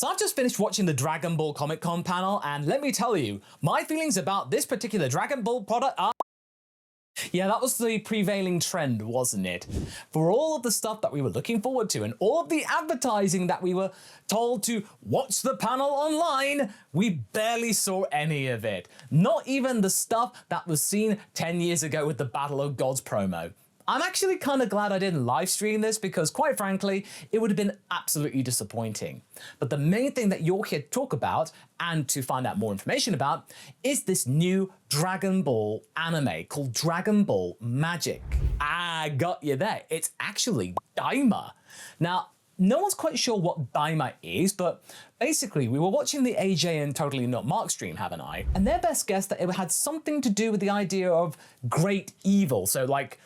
So I've just finished watching the Dragon Ball Comic Con panel, and let me tell you, my feelings about this particular Dragon Ball product are... Yeah, that was the prevailing trend, wasn't it? For all of the stuff that we were looking forward to and all of the advertising that we were told to watch the panel online, we barely saw any of it. Not even the stuff that was seen 10 years ago with the Battle of Gods promo. I'm actually kind of glad I didn't live stream this because, quite frankly, it would have been absolutely disappointing. But the main thing that you're here to talk about and to find out more information about is this new Dragon Ball anime called Dragon Ball Magic. Ah, got you there. It's actually Daima. Now, no one's quite sure what Daima is, but basically we were watching the AJ and Totally Not Mark stream, haven't I? And their best guess that it had something to do with the idea of great evil. So like,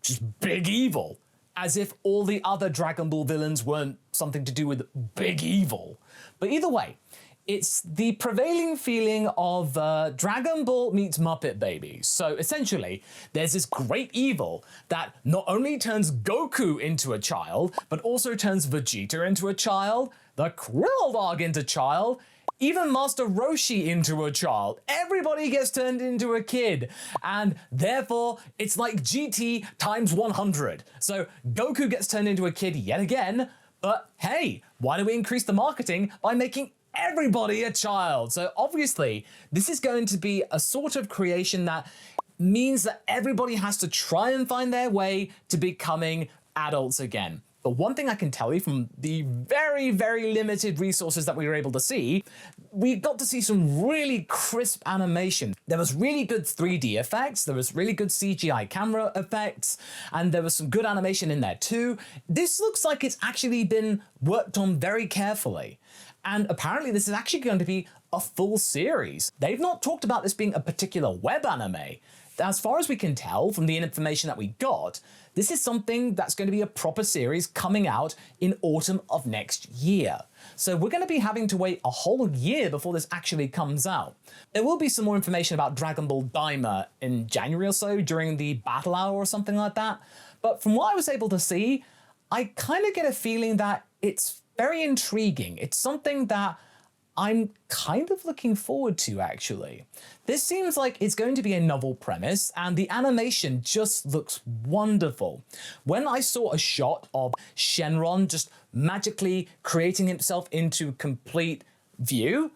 just big evil, as if all the other Dragon Ball villains weren't something to do with big evil. But either way, it's the prevailing feeling of Dragon Ball meets Muppet Babies. So essentially, there's this great evil that not only turns Goku into a child, but also turns Vegeta into a child, the Krill Dog into a child, even Master Roshi into a child. Everybody gets turned into a kid. And therefore, it's like GT times 100. So Goku gets turned into a kid yet again, but hey, why don't we increase the marketing by making everybody a child? So obviously, this is going to be a sort of creation that means that everybody has to try and find their way to becoming adults again. But one thing I can tell you from the very, very limited resources that we were able to see, we got to see some really crisp animation. There was really good 3D effects, there was really good CGI camera effects, and there was some good animation in there too. This looks like it's actually been worked on very carefully. And apparently this is actually going to be a full series. They've not talked about this being a particular web anime. As far as we can tell from the information that we got, this is something that's going to be a proper series coming out in autumn of next year. So we're going to be having to wait a whole year before this actually comes out. There will be some more information about Dragon Ball Daima in January or so during the battle hour or something like that. But from what I was able to see, I kind of get a feeling that it's very intriguing. It's something that I'm kind of looking forward to, actually. This seems like it's going to be a novel premise, and the animation just looks wonderful. When I saw a shot of Shenron just magically creating himself into complete view,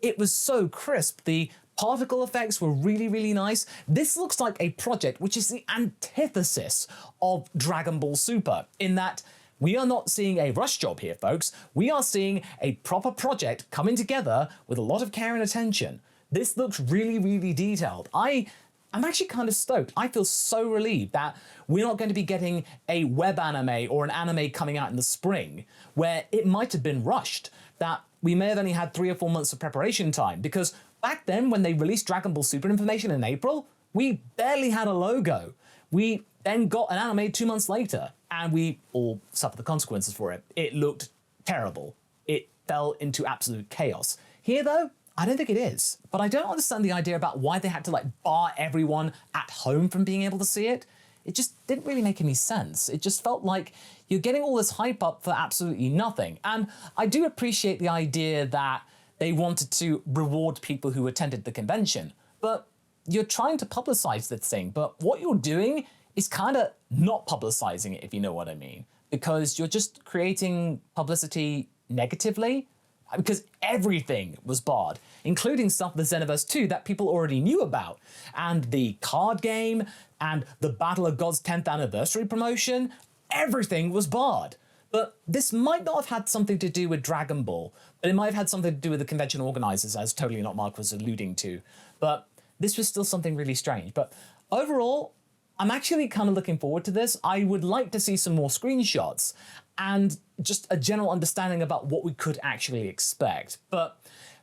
it was so crisp. The particle effects were really, really nice. This looks like a project which is the antithesis of Dragon Ball Super, in that we are not seeing a rush job here, folks. We are seeing a proper project coming together with a lot of care and attention. This looks really, really detailed. I'm actually kind of stoked. I feel so relieved that we're not going to be getting a web anime or an anime coming out in the spring where it might have been rushed, that we may have only had 3 or 4 months of preparation time, because back then when they released Dragon Ball Super information in April, we barely had a logo. We then got an anime 2 months later, and we all suffered the consequences for it. It looked terrible. It fell into absolute chaos. Here though, I don't think it is. But I don't understand the idea about why they had to like bar everyone at home from being able to see it. It just didn't really make any sense. It just felt like you're getting all this hype up for absolutely nothing. And I do appreciate the idea that they wanted to reward people who attended the convention, but you're trying to publicize this thing, but what you're doing is kind of not publicizing it, if you know what I mean, because you're just creating publicity negatively, because everything was barred, including stuff with Xenoverse 2 that people already knew about, and the card game, and the Battle of Gods 10th anniversary promotion. Everything was barred. But this might not have had something to do with Dragon Ball, but it might have had something to do with the convention organizers, as Totally Not Mark was alluding to. But this was still something really strange. But overall, I'm actually kind of looking forward to this. I would like to see some more screenshots and just a general understanding about what we could actually expect. But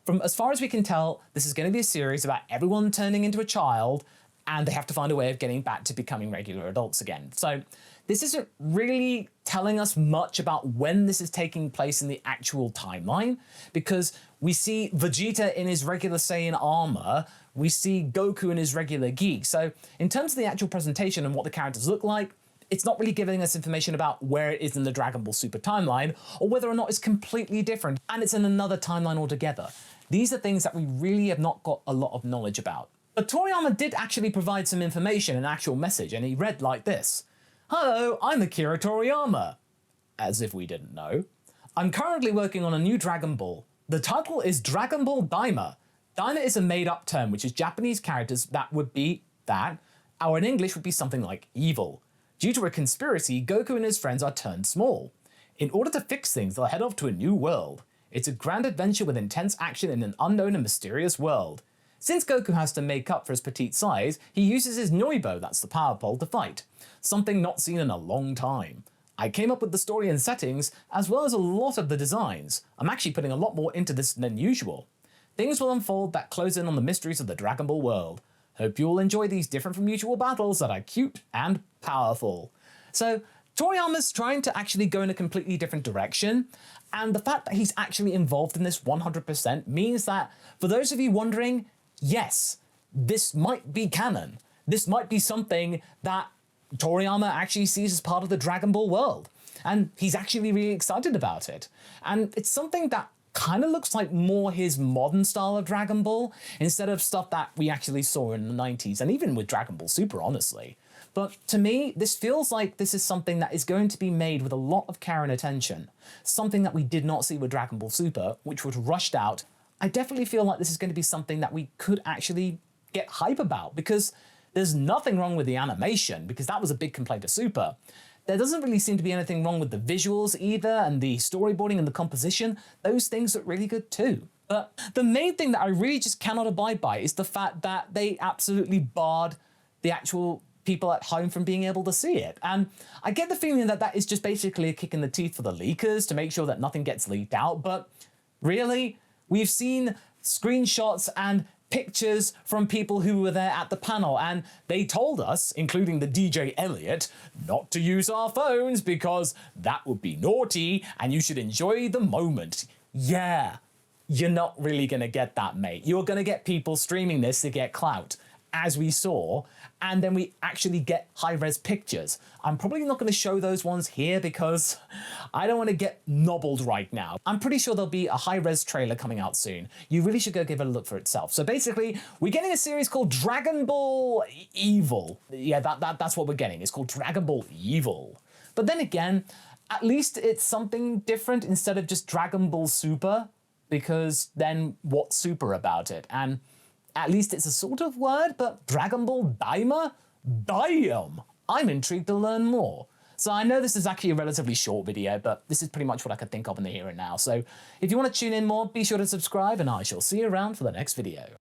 from as far as we can tell, this is going to be a series about everyone turning into a child, and they have to find a way of getting back to becoming regular adults again. So this isn't really telling us much about when this is taking place in the actual timeline, because we see Vegeta in his regular Saiyan armor, we see Goku in his regular gi. So in terms of the actual presentation and what the characters look like, it's not really giving us information about where it is in the Dragon Ball Super timeline, or whether or not it's completely different and it's in another timeline altogether. These are things that we really have not got a lot of knowledge about. But Toriyama did actually provide some information, an actual message, and he read like this. Hello, I'm Akira Toriyama. As if we didn't know. I'm currently working on a new Dragon Ball. The title is Dragon Ball Daima. Daima is a made-up term, which is Japanese characters that would be that, or in English would be something like evil. Due to a conspiracy, Goku and his friends are turned small. In order to fix things, they'll head off to a new world. It's a grand adventure with intense action in an unknown and mysterious world. Since Goku has to make up for his petite size, he uses his Noibo, that's the power pole, to fight. Something not seen in a long time. I came up with the story and settings, as well as a lot of the designs. I'm actually putting a lot more into this than usual. Things will unfold that close in on the mysteries of the Dragon Ball world. Hope you all enjoy these different from usual battles that are cute and powerful. So, Toriyama's trying to actually go in a completely different direction, and the fact that he's actually involved in this 100% means that, for those of you wondering, yes, this might be canon. This might be something that Toriyama actually sees as part of the Dragon Ball world, and he's actually really excited about it. And it's something that kind of looks like more his modern style of Dragon Ball, instead of stuff that we actually saw in the 90s, and even with Dragon Ball Super, honestly. But to me, this feels like this is something that is going to be made with a lot of care and attention. Something that we did not see with Dragon Ball Super, which was rushed out. I definitely feel like this is going to be something that we could actually get hype about, because there's nothing wrong with the animation, because that was a big complaint of Super. There doesn't really seem to be anything wrong with the visuals either, and the storyboarding and the composition. Those things look really good too. But the main thing that I really just cannot abide by is the fact that they absolutely barred the actual people at home from being able to see it. And I get the feeling that that is just basically a kick in the teeth for the leakers to make sure that nothing gets leaked out, but really? We've seen screenshots and pictures from people who were there at the panel, and they told us, including the DJ Elliot, not to use our phones because that would be naughty and you should enjoy the moment. Yeah, you're not really gonna get that, mate. You're gonna get people streaming this to get clout, as we saw, and then we actually get high-res pictures. I'm probably not going to show those ones here because I don't want to get nobbled right now. I'm pretty sure there'll be a high-res trailer coming out soon. You really should go give it a look for itself. So basically, we're getting a series called Dragon Ball Evil. Yeah, that's what we're getting. It's called Dragon Ball Evil. But then again, at least it's something different instead of just Dragon Ball Super, because then what's super about it? And at least it's a sort of word, but Dragon Ball Daima? Damn! I'm intrigued to learn more. So I know this is actually a relatively short video, but this is pretty much what I could think of in the here and now. So if you want to tune in more, be sure to subscribe, and I shall see you around for the next video.